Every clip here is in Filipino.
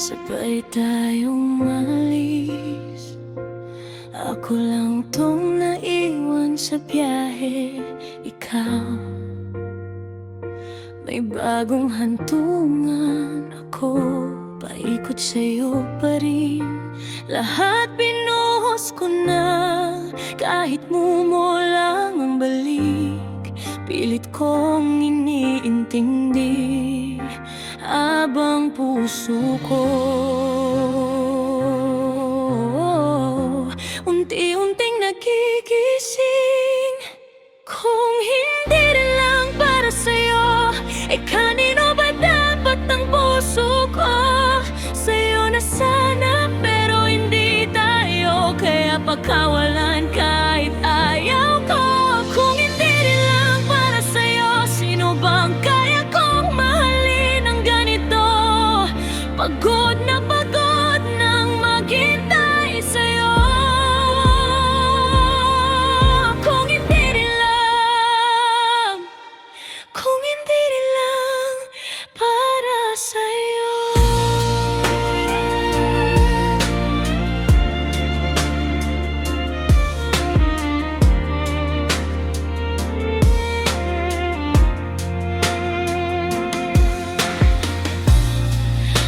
Sabay tayong malis. Ako lang tong naiwan sa biyahe. Ikaw, may bagong hantungan. Ako, paikot sa'yo pa rin. Lahat binuhos ko na, kahit mumo lang ang balik. Pilit kong iniintindi abang puso ko unti-unting nagigising. Kung hindi rin lang para sa'yo, kanino ba dapat ang puso ko? Sa'yo na sana, pero hindi tayo, kaya pagkawalan kahit ayaw ko. Kung hindi rin lang para sa'yo, sino bang kaya kong mahalin ng ganito? Pagod nang maghintay sa'yo. Kung hindi rin lang, kung hindi rin lang para sa'yo.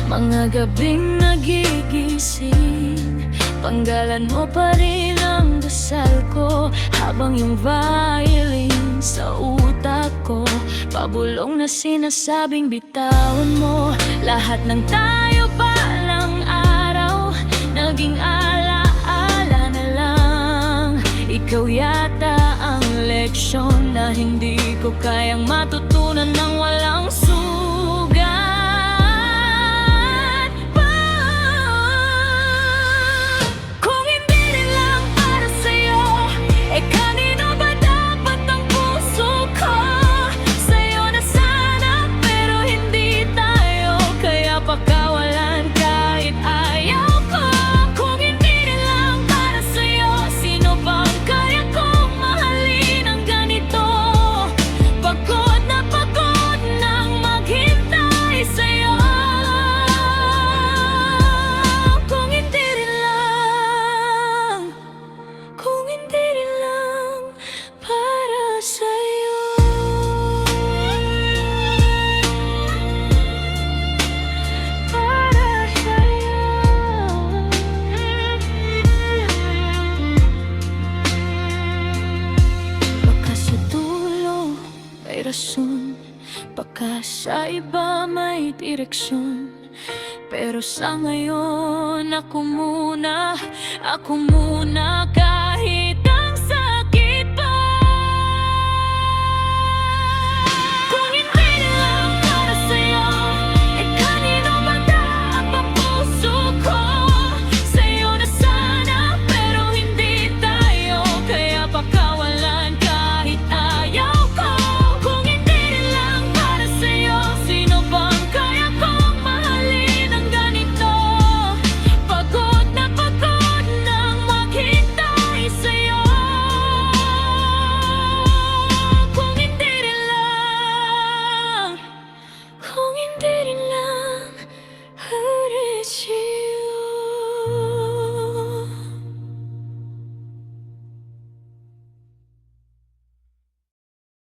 Mga gabing nagigising, panggalan mo pa rin ang dasal ko. Habang yung violin sa utak ko, pabulong na sinasabing bitawan mo. Lahat ng tayo palang araw, naging alaala na lang. Ikaw yata ang leksyon na hindi ko kayang matutunan ng walang sugat. Kanino ba dapat ang puso ko? Sa'yo na sana, pero hindi tayo, kaya pagkawalan kahit ayaw ko. Kung hindi rin lang para sa'yo, sino bang kaya kong mahalin ng ganito? Pagod nang maghintay sa'yo. Kung hindi rin lang, kung hindi rin lang para sa'yo. Para sa'yo. Baka sa dulo may rason, baka sa iba may direksyon, pero sa ngayon ako muna kahit